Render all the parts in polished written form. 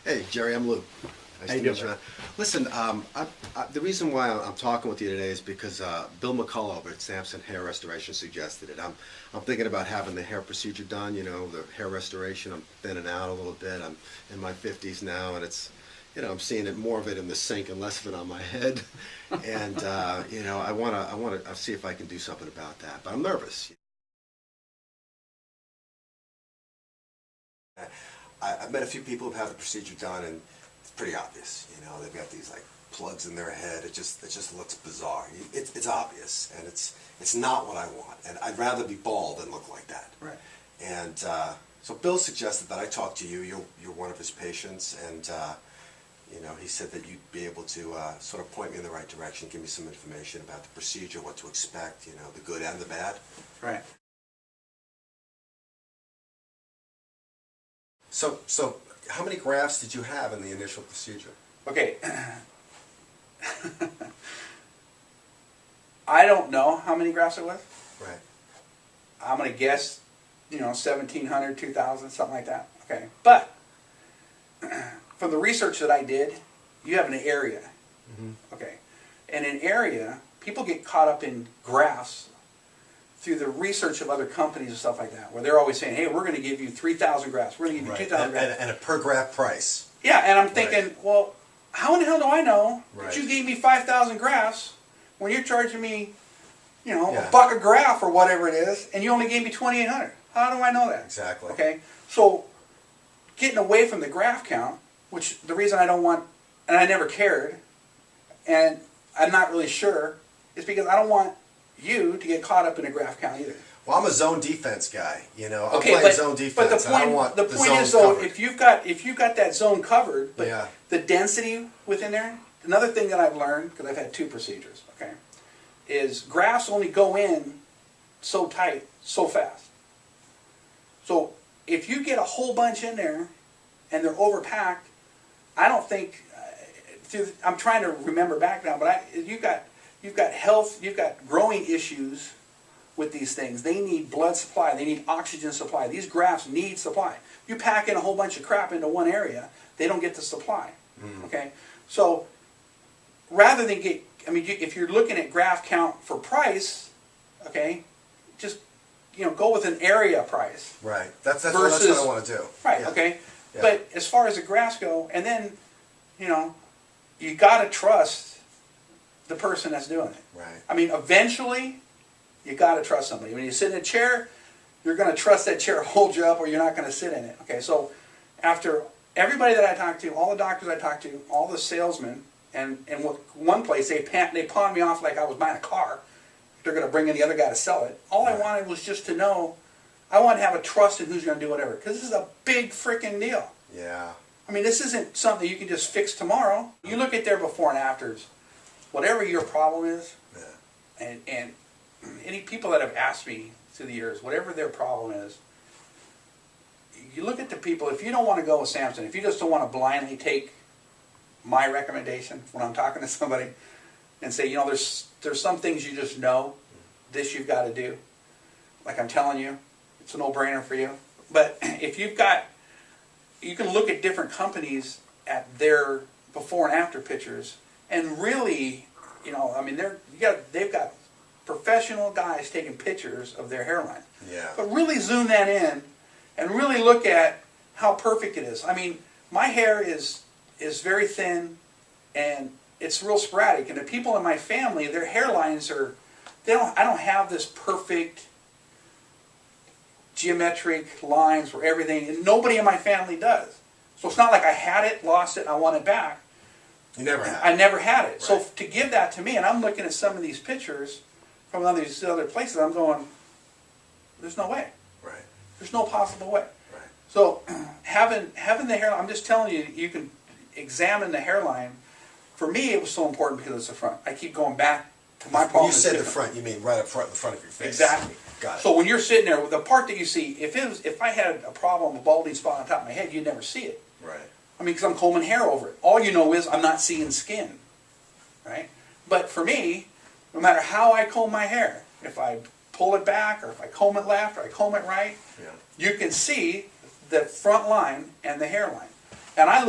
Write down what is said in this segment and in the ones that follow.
Hey, Jerry, I'm Lou. Nice How to you meet doing, you. man? Listen, the reason why I'm talking with you today is because Bill McCullough over at Samson Hair Restoration suggested it. I'm thinking about having the hair procedure done. You know, the hair restoration. I'm thinning out a little bit. I'm in my 50s now, and I'm seeing it more of it in the sink and less of it on my head. And I see if I can do something about that. But I'm nervous. I've met a few people who've had the procedure done, and it's pretty obvious. You know, they've got these like plugs in their head. It just looks bizarre. It's obvious, and it's not what I want. And I'd rather be bald than look like that. Right. And so Bill suggested that I talk to you. You're one of his patients, and he said that you'd be able to sort of point me in the right direction, give me some information about the procedure, what to expect. You know, the good and the bad. Right. So how many grafts did you have in the initial procedure? Okay. I don't know how many grafts it was. Right. I'm going to guess, 1,700, 2,000, something like that. Okay. But from the research that I did, you have an area. Mm-hmm. Okay. And in area, people get caught up in grafts through the research of other companies and stuff like that, where they're always saying, hey, we're going to give you 3,000 grafts. We're going to give you 2,000 grafts. And a per graft price. Yeah, and I'm thinking, well, how in the hell do I know that you Right. gave me 5,000 grafts when you're charging me, Yeah. a buck a graph or whatever it is, and you only gave me 2,800? How do I know that? Exactly. Okay, so getting away from the graph count, which the reason I don't want, and I never cared, and I'm not really sure, is because I don't want you to get caught up in a graph count either. Well, I'm a zone defense guy. I'm Okay, playing zone defense. but the and I point, want the point zones is though, covered. if you've got that zone covered, but Yeah. the density within there. Another thing that I've learned, because I've had 2 procedures, okay, is grafts only go in so tight, so fast. So if you get a whole bunch in there and they're overpacked, I don't think. I'm trying to remember back now, but you've got health, you've got growing issues with these things. They need blood supply. They need oxygen supply. These grafts need supply. You pack in a whole bunch of crap into one area, they don't get the supply. Okay, so rather than if you're looking at graft count for price, okay, just go with an area price. Right. That's what I want to do. Right. Yeah. Okay. Yeah. But as far as the grafts go, and then you got to trust the person that's doing it. Right. I mean, eventually, you got to trust somebody. When you sit in a chair, you're going to trust that chair hold you up, or you're not going to sit in it. Okay, so after everybody that I talked to, all the doctors I talked to, all the salesmen, and one place they pawned me off like I was buying a car. They're going to bring in the other guy to sell it. All I wanted was just to know. I want to have a trust in who's going to do whatever, because this is a big freaking deal. Yeah. I mean, this isn't something you can just fix tomorrow. You look at their before and afters, whatever your problem is, Yeah. and any people that have asked me through the years, whatever their problem is, you look at the people, if you don't want to go with Samson, if you just don't want to blindly take my recommendation when I'm talking to somebody and say, there's some things you just know, this you've got to do. Like I'm telling you, it's a no-brainer for you. But if you can look at different companies at their before and after pictures, and really, they've got professional guys taking pictures of their hairline. Yeah. But really zoom that in, and really look at how perfect it is. I mean, my hair is very thin, and it's real sporadic. And the people in my family, their hairlines I don't have this perfect geometric lines where everything, and nobody in my family does. So it's not like I had it, lost it, and I want it back. You never had. I never had it. Right. So to give that to me, and I'm looking at some of these pictures from these other places, I'm going, there's no way. Right. There's no possible way. Right. So having the hairline, I'm just telling you, you can examine the hairline. For me, it was so important because it's the front. I keep going back to my problem. When you said the front, you mean right up front, in the front of your face. Exactly. Got it. So when you're sitting there, the part that you see, if I had a problem, a balding spot on top of my head, you'd never see it. Right. I mean, because I'm combing hair over it. All you know is I'm not seeing skin, right? But for me, no matter how I comb my hair, if I pull it back, or if I comb it left, or I comb it right, Yeah. you can see the front line and the hairline. And I've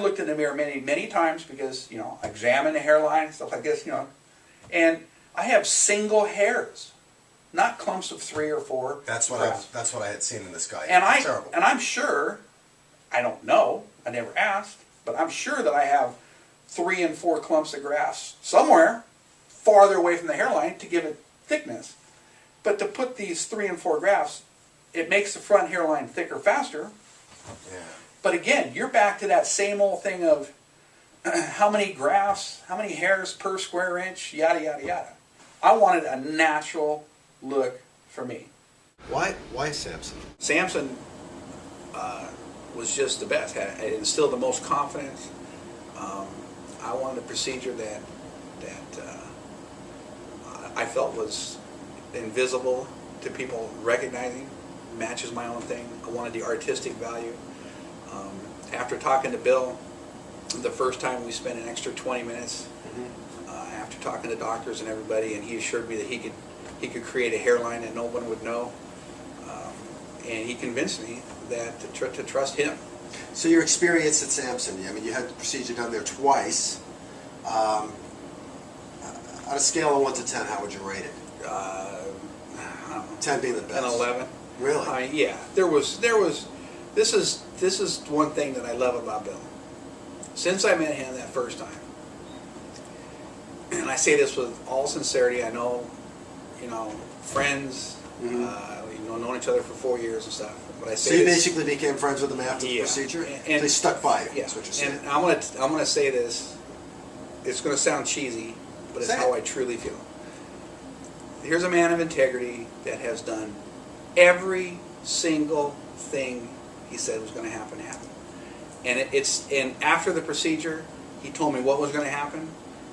looked in the mirror many times because, you know, I examine the hairline and stuff like this, you know, and I have single hairs, not clumps of 3 or 4. That's what I had seen in this guy. And Terrible. I'm sure, I don't know, I never asked, but I'm sure that I have 3 and 4 clumps of grass somewhere farther away from the hairline to give it thickness. But to put these 3 and 4 grafts, it makes the front hairline thicker faster. Yeah. But again, you're back to that same old thing of how many grafts, how many hairs per square inch, yada, yada, yada. I wanted a natural look for me. Why Samson? Samson was just the best. It instilled the most confidence. I wanted a procedure that I felt was invisible to people recognizing, matches my own thing. I wanted the artistic value. After talking to Bill, the first time we spent an extra 20 minutes, after talking to doctors and everybody, and he assured me that he could create a hairline that no one would know, and he convinced me that to trust him. So your experience at Samson, I mean, you had the procedure done there twice. On a scale of 1 to 10, how would you rate it? 10 being the best. An 11. Really? Yeah. This is one thing that I love about Bill. Since I met him that first time, and I say this with all sincerity, I know, you know, friends, we've known each other for 4 years and stuff. But I say so you basically became friends with him after the procedure? And they stuck by you, yeah, that's what you're saying. And I'm gonna say this, it's gonna sound cheesy, but it's how I truly feel. Here's a man of integrity that has done every single thing he said was gonna happen. And after the procedure, he told me what was gonna happen.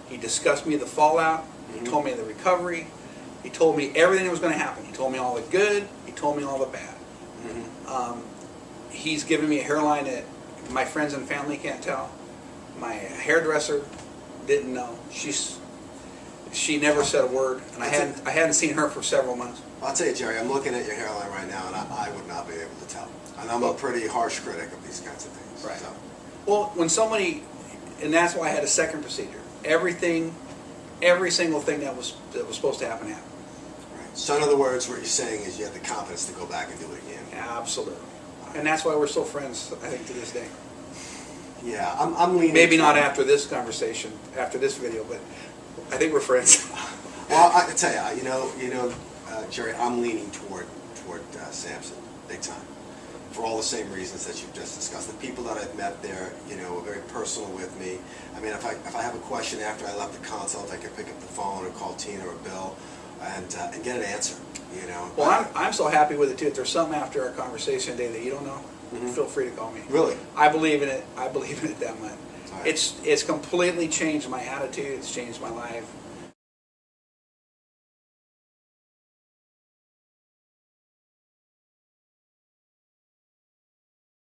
He discussed me the fallout. He told me the recovery. He told me everything that was going to happen. He told me all the good. He told me all the bad. He's given me a hairline that my friends and family can't tell. My hairdresser didn't know. She never said a word, and I hadn't seen her for several months. I'll tell you, Jerry, I'm looking at your hairline right now, and I would not be able to tell. And I'm a pretty harsh critic of these kinds of things. Right. So. Well, when somebody, and that's why I had a second procedure. Every single thing that was supposed to happen happened. Right. So in other words, what you're saying is you have the confidence to go back and do it again. Absolutely. And that's why we're still friends, I think, to this day. Yeah, I'm leaning. Maybe not after this conversation, after this video, but I think we're friends. Well, I can tell you, Jerry, I'm leaning toward Samson, big time, for all the same reasons that you've just discussed. The people that I've met there, were very personal with me. I mean, if I have a question after I left the consult, I can pick up the phone or call Tina or Bill and get an answer. Well, I'm so happy with it too. If there's something after our conversation today that you don't know, feel free to call me. Really? I believe in it. I believe in it that much. Right. It's completely changed my attitude. It's changed my life.